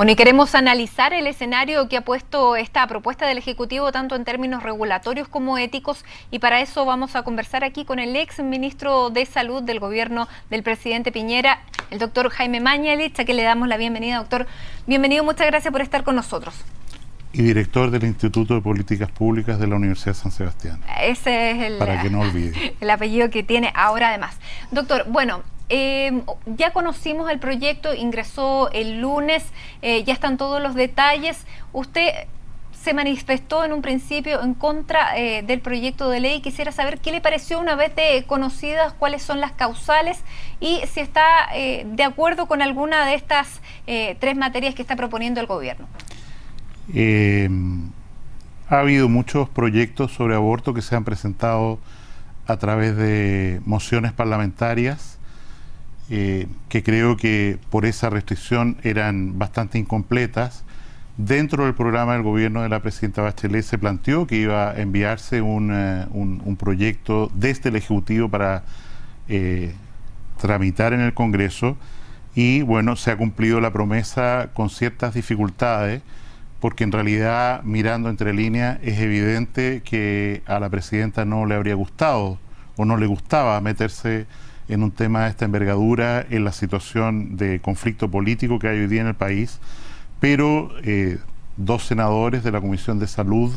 Bueno, y queremos analizar el escenario que ha puesto esta propuesta del Ejecutivo, tanto en términos regulatorios como éticos, y para eso vamos a conversar aquí con el ex ministro de Salud del gobierno del presidente Piñera, el doctor Jaime Mañalich, a quien le damos la bienvenida. Doctor, bienvenido, muchas gracias por estar con nosotros. Y director del Instituto de Políticas Públicas de la Universidad de San Sebastián. Ese es para que no olvide el apellido que tiene ahora además. Doctor, bueno, ya conocimos el proyecto, ingresó el lunes, ya están todos los detalles. Usted se manifestó en un principio en contra del proyecto de ley. Quisiera saber qué le pareció una vez conocidas cuáles son las causales y si está de acuerdo con alguna de estas tres materias que está proponiendo el gobierno. Ha habido muchos proyectos sobre aborto que se han presentado a través de mociones parlamentarias que creo que por esa restricción eran bastante incompletas. Dentro del programa del gobierno de la presidenta Bachelet se planteó que iba a enviarse un proyecto desde el Ejecutivo para tramitar en el Congreso y bueno, se ha cumplido la promesa con ciertas dificultades, porque en realidad, mirando entre líneas, es evidente que a la presidenta no le habría gustado o no le gustaba meterse en un tema de esta envergadura en la situación de conflicto político que hay hoy día en el país, pero dos senadores de la Comisión de Salud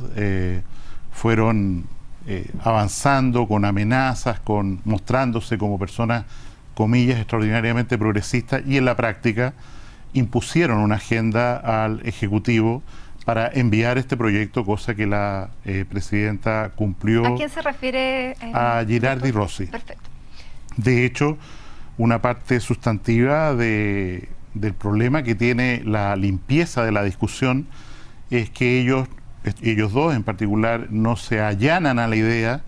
fueron avanzando con amenazas, mostrándose como personas, comillas, extraordinariamente progresistas, y en la práctica impusieron una agenda al Ejecutivo para enviar este proyecto, cosa que la presidenta cumplió. ¿A quién se refiere? A Girardi Rossi. Perfecto. De hecho, una parte sustantiva del problema que tiene la limpieza de la discusión es que ellos dos en particular no se allanan a la idea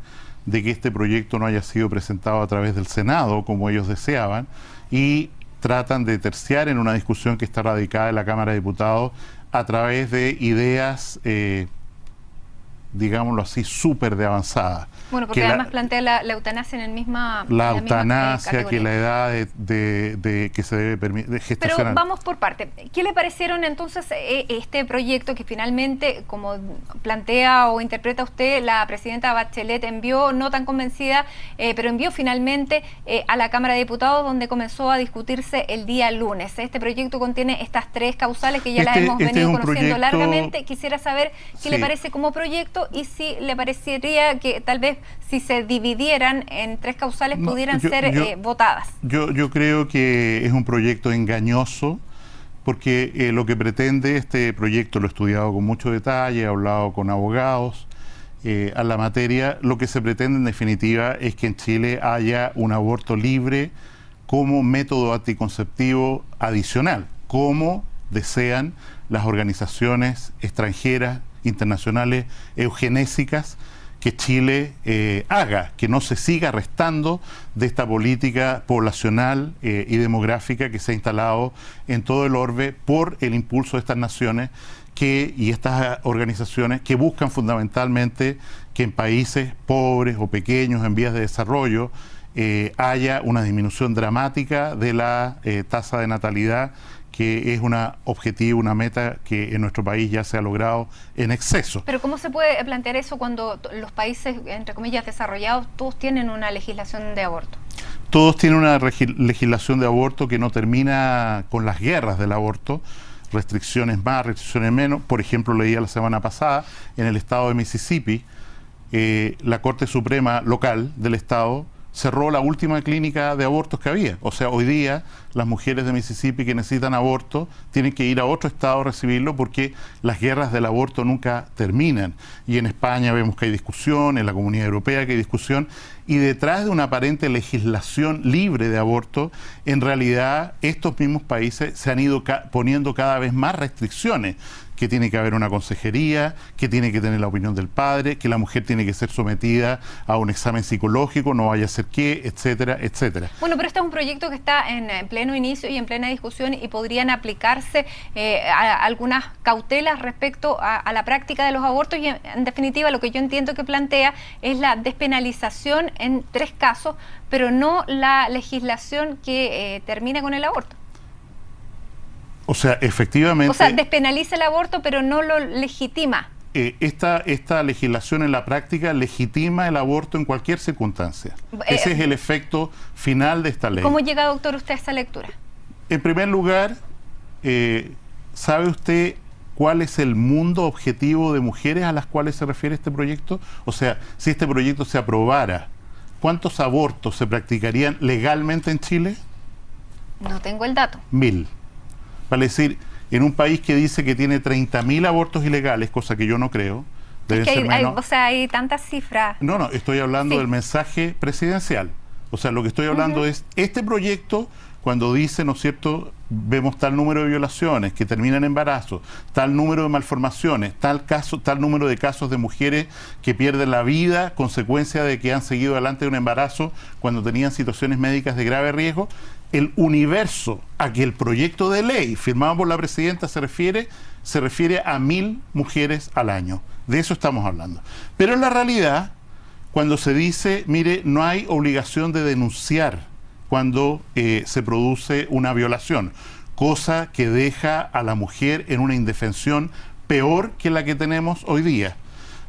de que este proyecto no haya sido presentado a través del Senado como ellos deseaban, y tratan de terciar en una discusión que está radicada en la Cámara de Diputados a través de ideas, digámoslo así, súper de avanzada. Bueno, porque además plantea la eutanasia en el misma... La eutanasia, que la edad de que se debe permitir gestacional. Pero vamos por parte. ¿Qué le parecieron entonces este proyecto que finalmente, como plantea o interpreta usted, la presidenta Bachelet envió, no tan convencida, pero envió finalmente a la Cámara de Diputados, donde comenzó a discutirse el día lunes? Este proyecto contiene estas tres causales que ya las hemos venido conociendo largamente. Quisiera saber qué le parece como proyecto y si le parecería que tal vez si se dividieran en tres causales pudieran ser votadas. Yo creo que es un proyecto engañoso, porque lo que pretende este proyecto, lo he estudiado con mucho detalle, he hablado con abogados a la materia, lo que se pretende en definitiva es que en Chile haya un aborto libre como método anticonceptivo adicional, como desean las organizaciones extranjeras, internacionales, eugenésicas, que Chile haga, que no se siga restando de esta política poblacional y demográfica que se ha instalado en todo el orbe por el impulso de estas naciones y estas organizaciones que buscan fundamentalmente que en países pobres o pequeños en vías de desarrollo haya una disminución dramática de la tasa de natalidad, que es un objetivo, una meta que en nuestro país ya se ha logrado en exceso. Pero ¿cómo se puede plantear eso cuando los países, entre comillas, desarrollados, todos tienen una legislación de aborto? Todos tienen una legislación de aborto que no termina con las guerras del aborto, restricciones más, restricciones menos. Por ejemplo, leía la semana pasada, en el estado de Mississippi, la Corte Suprema local del estado cerró la última clínica de abortos que había. O sea, hoy día las mujeres de Mississippi que necesitan aborto tienen que ir a otro estado a recibirlo, porque las guerras del aborto nunca terminan. Y en España vemos que hay discusión, en la Comunidad Europea que hay discusión, y detrás de una aparente legislación libre de aborto, en realidad estos mismos países se han ido poniendo cada vez más restricciones, que tiene que haber una consejería, que tiene que tener la opinión del padre, que la mujer tiene que ser sometida a un examen psicológico, no vaya a ser qué, etcétera, etcétera. Bueno, pero este es un proyecto que está en pleno inicio y en plena discusión, y podrían aplicarse algunas cautelas respecto a la práctica de los abortos, y en definitiva lo que yo entiendo que plantea es la despenalización en tres casos, pero no la legislación que termina con el aborto. O sea, efectivamente... O sea, despenaliza el aborto, pero no lo legitima. Esta legislación en la práctica legitima el aborto en cualquier circunstancia. Ese es el efecto final de esta ley. ¿Cómo llega, doctor, usted a esa lectura? En primer lugar, ¿sabe usted cuál es el mundo objetivo de mujeres a las cuales se refiere este proyecto? O sea, si este proyecto se aprobara, ¿cuántos abortos se practicarían legalmente en Chile? No tengo el dato. 1000. Vale decir, en un país que dice que tiene 30.000 abortos ilegales, cosa que yo no creo, deben es que ser menos. o sea, hay tantas cifras. No, estoy hablando Sí. del mensaje presidencial. O sea, lo que estoy hablando es, este proyecto, cuando dice, ¿no es cierto?, vemos tal número de violaciones que terminan en embarazo, tal número de malformaciones, tal número de casos de mujeres que pierden la vida consecuencia de que han seguido adelante de un embarazo cuando tenían situaciones médicas de grave riesgo. El universo a que el proyecto de ley firmado por la presidenta se refiere a 1000 mujeres al año. De eso estamos hablando. Pero en la realidad, cuando se dice, mire, no hay obligación de denunciar cuando se produce una violación, cosa que deja a la mujer en una indefensión peor que la que tenemos hoy día.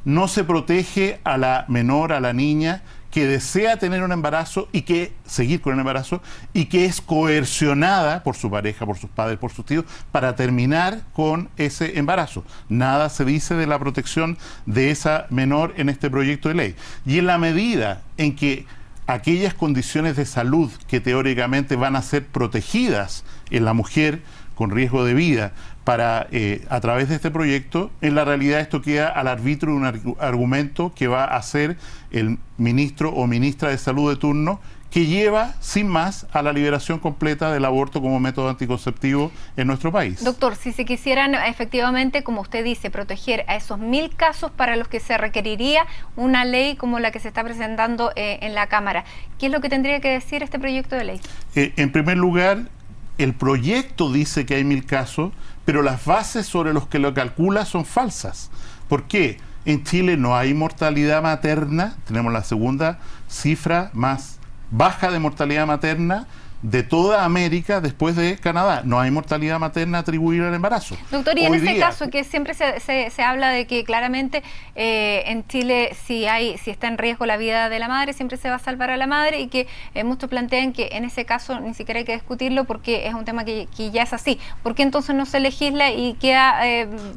No se protege a la menor, a la niña que desea tener un embarazo y que seguir con el embarazo y que es coercionada por su pareja, por sus padres, por sus tíos, para terminar con ese embarazo. Nada se dice de la protección de esa menor en este proyecto de ley. Y en la medida en que aquellas condiciones de salud que teóricamente van a ser protegidas en la mujer con riesgo de vida a través de este proyecto, en la realidad esto queda al arbitrio de un argumento que va a hacer el ministro o ministra de salud de turno, que lleva, sin más, a la liberación completa del aborto como método anticonceptivo en nuestro país. Doctor, si se quisieran efectivamente, como usted dice, proteger a esos 1000 casos para los que se requeriría una ley como la que se está presentando en la Cámara, ¿qué es lo que tendría que decir este proyecto de ley? En primer lugar, el proyecto dice que hay 1000 casos, pero las bases sobre los que lo calcula son falsas. ¿Por qué? En Chile no hay mortalidad materna, tenemos la segunda cifra más baja de mortalidad materna de toda América después de Canadá. No hay mortalidad materna atribuible al embarazo. Doctor, y en ese caso que siempre se habla de que claramente en Chile si está en riesgo la vida de la madre, siempre se va a salvar a la madre, y que muchos plantean que en ese caso ni siquiera hay que discutirlo porque es un tema que ya es así. ¿Por qué entonces no se legisla y queda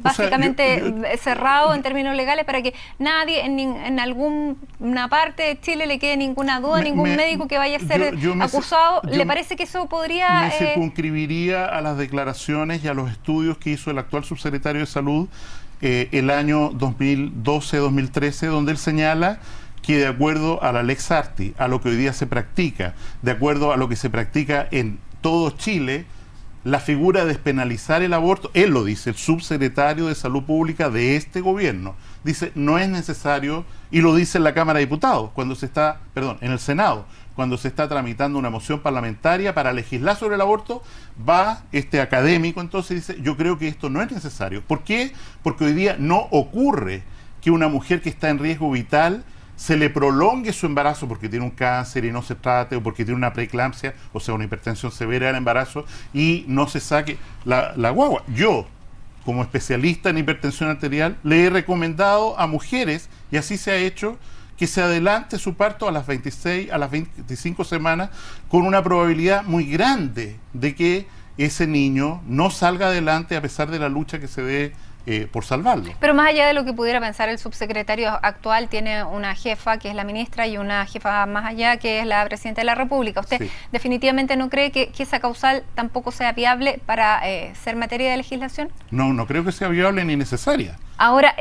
básicamente cerrado en términos legales para que nadie en alguna parte de Chile le quede ninguna duda, ningún médico que vaya a ser acusado? ¿Le parece que eso podría...? Me circunscribiría a las declaraciones y a los estudios que hizo el actual subsecretario de Salud el año 2012-2013, donde él señala que de acuerdo a la Lex Arti, a lo que hoy día se practica, de acuerdo a lo que se practica en todo Chile, la figura de despenalizar el aborto, él lo dice, el subsecretario de Salud Pública de este gobierno, dice, no es necesario, y lo dice en la Cámara de Diputados, en el Senado, cuando se está tramitando una moción parlamentaria para legislar sobre el aborto, va este académico entonces y dice, yo creo que esto no es necesario. ¿Por qué? Porque hoy día no ocurre que una mujer que está en riesgo vital se le prolongue su embarazo porque tiene un cáncer y no se trate, o porque tiene una preeclampsia, o sea, una hipertensión severa del embarazo, y no se saque la guagua. Yo, como especialista en hipertensión arterial, le he recomendado a mujeres, y así se ha hecho, que se adelante su parto a las 26, a las 25 semanas, con una probabilidad muy grande de que ese niño no salga adelante a pesar de la lucha que se dé por salvarlo. Pero más allá de lo que pudiera pensar el subsecretario actual, tiene una jefa que es la ministra y una jefa más allá que es la presidenta de la República. ¿Usted definitivamente no cree que esa causal tampoco sea viable para ser materia de legislación? No creo que sea viable ni necesaria. Ahora,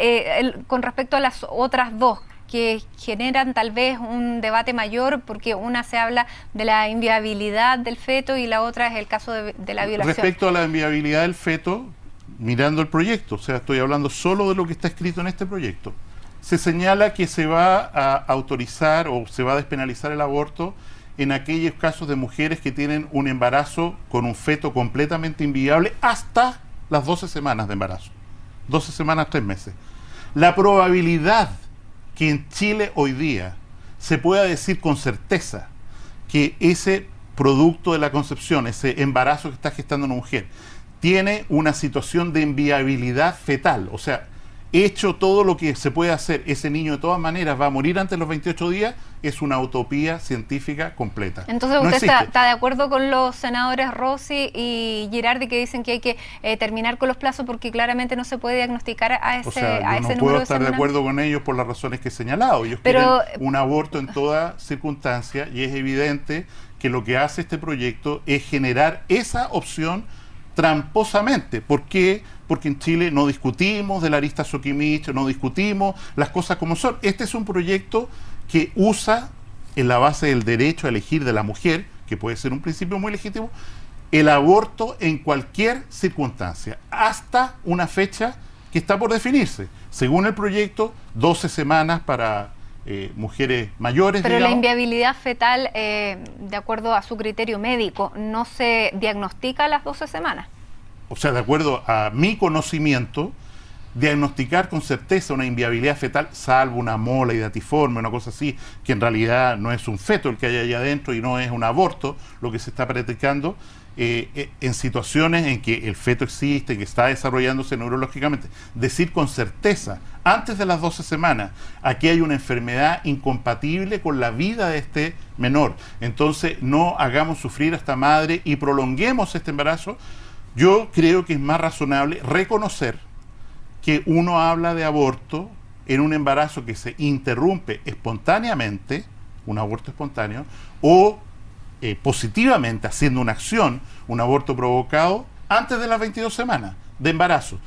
con respecto a las otras dos, que generan tal vez un debate mayor, porque una se habla de la inviabilidad del feto y la otra es el caso de la violación. Respecto a la inviabilidad del feto, mirando el proyecto, o sea, estoy hablando solo de lo que está escrito en este proyecto, se señala que se va a autorizar o se va a despenalizar el aborto en aquellos casos de mujeres que tienen un embarazo con un feto completamente inviable hasta las 12 semanas de embarazo. 12 semanas, 3 meses. La probabilidad que en Chile hoy día se pueda decir con certeza que ese producto de la concepción, ese embarazo que está gestando una mujer, tiene una situación de inviabilidad fetal, o sea, hecho todo lo que se puede hacer, ese niño de todas maneras va a morir antes de los 28 días, es una utopía científica completa. Entonces usted está de acuerdo con los senadores Rossi y Girardi que dicen que hay que terminar con los plazos porque claramente no se puede diagnosticar a ese, o sea, a ese no número puedo de estar de semanas. acuerdo con ellos por las razones que he señalado. Ellos quieren un aborto en toda circunstancia y es evidente que lo que hace este proyecto es generar esa opción tramposamente. ¿Por qué? Porque en Chile no discutimos de la arista Soquimich, no discutimos las cosas como son. Este es un proyecto que usa en la base del derecho a elegir de la mujer, que puede ser un principio muy legítimo, el aborto en cualquier circunstancia, hasta una fecha que está por definirse. Según el proyecto, 12 semanas para mujeres mayores. Pero digamos. la inviabilidad fetal, de acuerdo a su criterio médico, ¿no se diagnostica a las 12 semanas? O sea, de acuerdo a mi conocimiento, diagnosticar con certeza una inviabilidad fetal, salvo una mola hidatiforme, una cosa así, que en realidad no es un feto el que hay allá adentro y no es un aborto lo que se está practicando, en situaciones en que el feto existe, que está desarrollándose neurológicamente. Decir con certeza, antes de las 12 semanas, aquí hay una enfermedad incompatible con la vida de este menor. Entonces, no hagamos sufrir a esta madre y prolonguemos este embarazo. Yo creo que es más razonable reconocer que uno habla de aborto en un embarazo que se interrumpe espontáneamente, un aborto espontáneo, o positivamente haciendo una acción, un aborto provocado, antes de las 22 semanas de embarazo.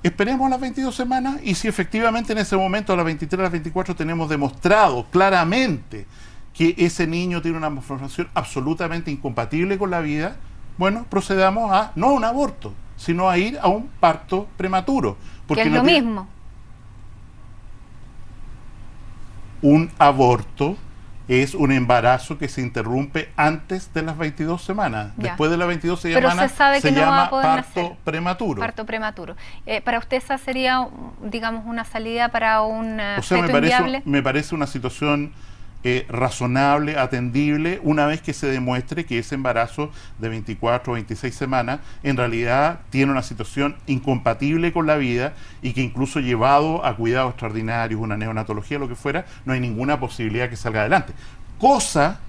Esperemos las 22 semanas y si efectivamente en ese momento, a las 23, a las 24, tenemos demostrado claramente que ese niño tiene una malformación absolutamente incompatible con la vida, bueno, procedamos a, no a un aborto, sino a ir a un parto prematuro. Porque que es lo mismo. Un aborto es un embarazo que se interrumpe antes de las 22 semanas. Ya. Después de las 22 semanas se llama parto prematuro. Parto prematuro. ¿Para usted esa sería, digamos, una salida para un feto inviable? Me parece una situación razonable, atendible, una vez que se demuestre que ese embarazo de 24 o 26 semanas en realidad tiene una situación incompatible con la vida y que incluso llevado a cuidados extraordinarios, una neonatología, lo que fuera, no hay ninguna posibilidad que salga adelante. Cosa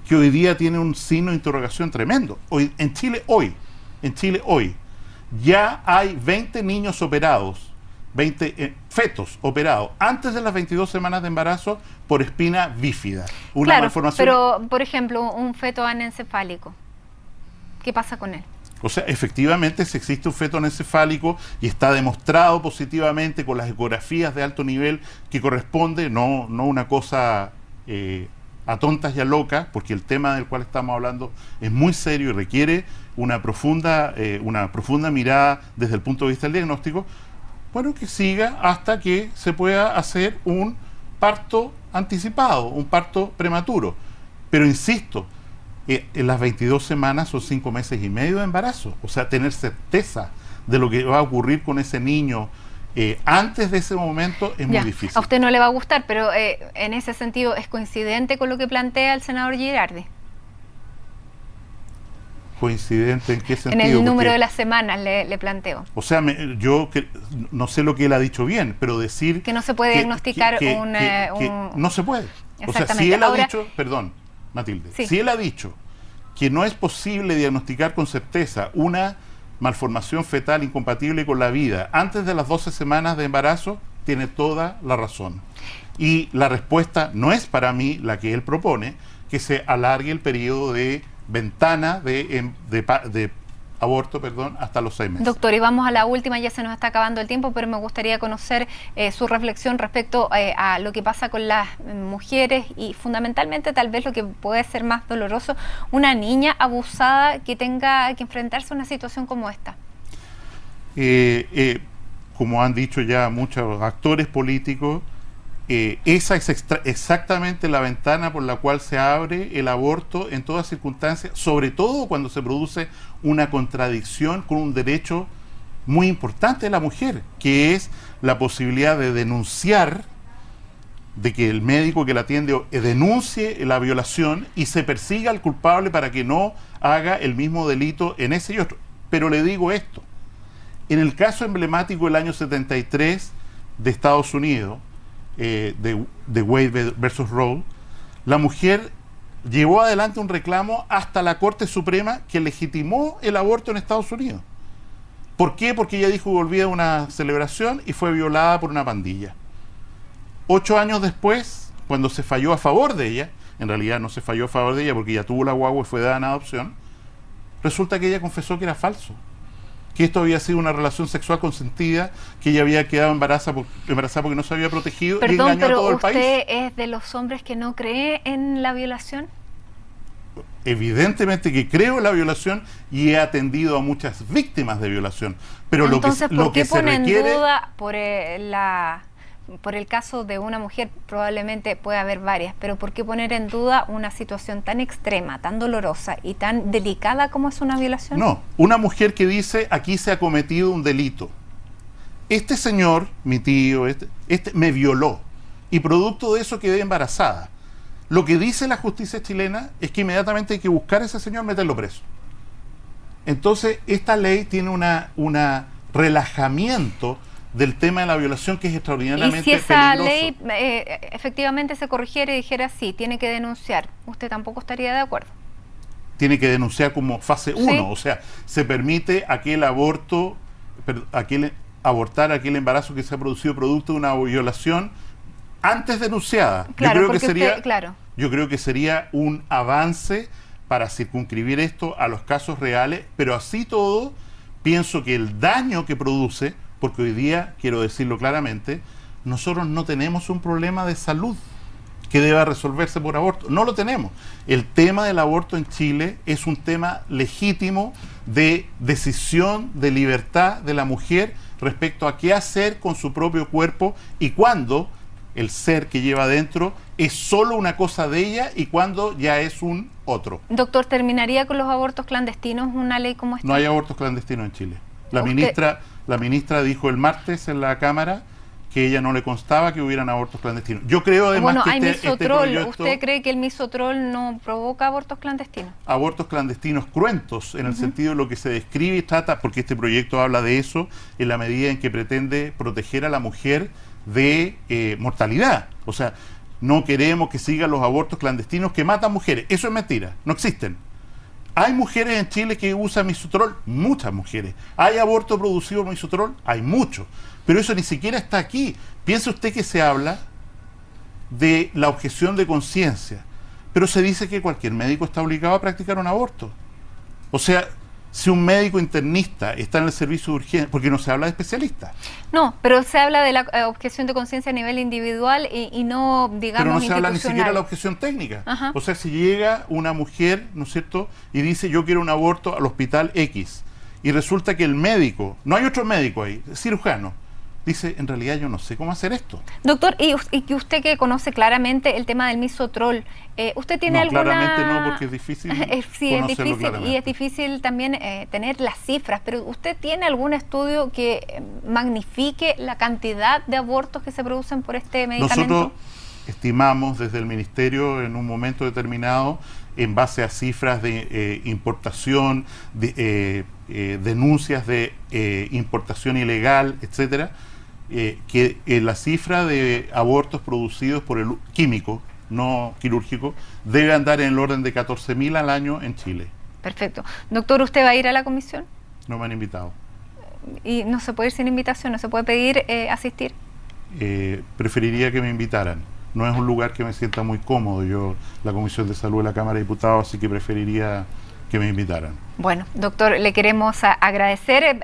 que hoy día tiene un signo de interrogación tremendo. En Chile hoy, ya hay 20 niños operados, 20 fetos operados antes de las 22 semanas de embarazo por espina bífida. Una malformación. Pero, por ejemplo, un feto anencefálico, ¿qué pasa con él? O sea, efectivamente, si existe un feto anencefálico y está demostrado positivamente con las ecografías de alto nivel que corresponde, no una cosa a tontas y a locas, porque el tema del cual estamos hablando es muy serio y requiere una profunda mirada desde el punto de vista del diagnóstico. Bueno, que siga hasta que se pueda hacer un parto anticipado, un parto prematuro. Pero insisto, en las 22 semanas son 5 meses y medio de embarazo. O sea, tener certeza de lo que va a ocurrir con ese niño antes de ese momento es muy difícil. A usted no le va a gustar, pero en ese sentido, ¿es coincidente con lo que plantea el senador Girardi? ¿Coincidente en qué sentido? En el número de las semanas le planteo. O sea, yo no sé lo que él ha dicho bien, pero decir... Que no se puede diagnosticar no se puede. O sea, si él ha dicho... Perdón, Matilde. Sí. Si él ha dicho que no es posible diagnosticar con certeza una malformación fetal incompatible con la vida antes de las 12 semanas de embarazo, tiene toda la razón. Y la respuesta no es para mí la que él propone, que se alargue el periodo de ventana de aborto, hasta los 6 meses. Doctor, y vamos a la última, ya se nos está acabando el tiempo, pero me gustaría conocer su reflexión respecto a lo que pasa con las mujeres y fundamentalmente tal vez lo que puede ser más doloroso, una niña abusada que tenga que enfrentarse a una situación como esta. Como han dicho ya muchos actores políticos, esa es exactamente la ventana por la cual se abre el aborto en todas circunstancias, sobre todo cuando se produce una contradicción con un derecho muy importante de la mujer, que es la posibilidad de denunciar, de que el médico que la atiende denuncie la violación y se persiga al culpable para que no haga el mismo delito en ese y otro. pero le digo esto. En el caso emblemático del año 73 de Estados Unidos, de Wade versus Roe, la mujer llevó adelante un reclamo hasta la Corte Suprema que legitimó el aborto en Estados Unidos. ¿Por qué? Porque ella dijo que volvía a una celebración y fue violada por una pandilla. 8 años después, cuando se falló a favor de ella, en realidad no se falló a favor de ella porque ella tuvo la guagua y fue dada en adopción, resulta que ella confesó que era falso, que esto había sido una relación sexual consentida, que ella había quedado embarazada porque no se había protegido. Perdón, y engañó a todo el país. ¿usted es de los hombres que no cree en la violación? Evidentemente que creo en la violación y he atendido a muchas víctimas de violación, pero entonces, lo que se requiere... ¿por qué pone en duda por el caso de una mujer? Probablemente puede haber varias, pero ¿por qué poner en duda una situación tan extrema, tan dolorosa y tan delicada como es una violación? No, una mujer que dice, aquí se ha cometido un delito. Este señor, mi tío, me violó y producto de eso quedé embarazada. Lo que dice la justicia chilena es que inmediatamente hay que buscar a ese señor y meterlo preso. Entonces, esta ley tiene un relajamiento del tema de la violación que es extraordinariamente peligroso. Y si esa ley efectivamente se corrigiera y dijera sí, tiene que denunciar, ¿usted tampoco estaría de acuerdo? Tiene que denunciar como fase 1, ¿sí? O sea, se permite abortar aquel embarazo que se ha producido producto de una violación antes denunciada. Claro, yo creo que sería un avance para circunscribir esto a los casos reales, pero así todo, pienso que el daño que produce, porque hoy día, quiero decirlo claramente, nosotros no tenemos un problema de salud que deba resolverse por aborto. No lo tenemos. El tema del aborto en Chile es un tema legítimo de decisión, de libertad de la mujer respecto a qué hacer con su propio cuerpo y cuándo el ser que lleva adentro es solo una cosa de ella y cuando ya es un otro. Doctor, ¿terminaría con los abortos clandestinos una ley como esta? No hay abortos clandestinos en Chile. La ministra dijo el martes en la Cámara que ella no le constaba que hubieran abortos clandestinos. Yo creo además que hay misotrol. ¿Usted cree que el misotrol no provoca abortos clandestinos? Abortos clandestinos cruentos, en el sentido de lo que se describe y trata, porque este proyecto habla de eso, en la medida en que pretende proteger a la mujer de mortalidad. O sea, no queremos que sigan los abortos clandestinos que matan mujeres. Eso es mentira, no existen. ¿Hay mujeres en Chile que usan misotrol? Muchas mujeres. ¿Hay aborto producido por misotrol? Hay muchos. Pero eso ni siquiera está aquí. Piense usted que se habla de la objeción de conciencia, pero se dice que cualquier médico está obligado a practicar un aborto. O sea, si un médico internista está en el servicio de urgencia, porque no se habla de especialistas. No, pero se habla de la objeción de conciencia a nivel individual y no, digamos, pero no se habla ni institucional. siquiera de la objeción técnica. Ajá. O sea, si llega una mujer, ¿no es cierto?, y dice yo quiero un aborto al hospital X, y resulta que el médico, no hay otro médico ahí, cirujano, dice, en realidad yo no sé cómo hacer esto. Doctor, y que usted que conoce claramente el tema del misotrol, ¿usted tiene alguna...? Claramente no, porque es difícil sí, es difícil claramente. Y es difícil también tener las cifras, pero ¿usted tiene algún estudio que magnifique la cantidad de abortos que se producen por este medicamento? Nosotros estimamos desde el Ministerio en un momento determinado, en base a cifras de importación, denuncias de importación ilegal, etcétera, que la cifra de abortos producidos por el químico, no quirúrgico, debe andar en el orden de 14.000 al año en Chile. Perfecto. Doctor, ¿usted va a ir a la comisión? No me han invitado. ¿Y no se puede ir sin invitación? ¿No se puede pedir asistir? Preferiría que me invitaran. No es un lugar que me sienta muy cómodo, yo, la Comisión de Salud de la Cámara de Diputados, así que preferiría que me invitaran. Bueno, doctor, le queremos agradecer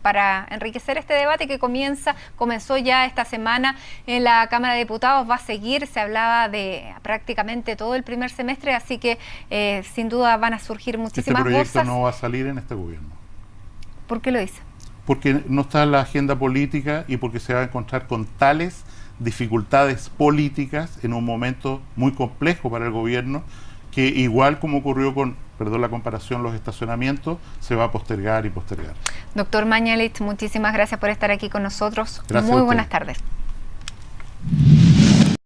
para enriquecer este debate que comenzó ya esta semana en la Cámara de Diputados, va a seguir, se hablaba de prácticamente todo el primer semestre, así que sin duda van a surgir muchísimas cosas. Este proyecto no va a salir en este gobierno. ¿Por qué lo dice? Porque no está en la agenda política y porque se va a encontrar con tales dificultades políticas en un momento muy complejo para el gobierno, que igual como ocurrió con, perdón la comparación, los estacionamientos, se va a postergar y postergar. Doctor Mañalich, muchísimas gracias por estar aquí con nosotros. Gracias. Muy buenas tardes.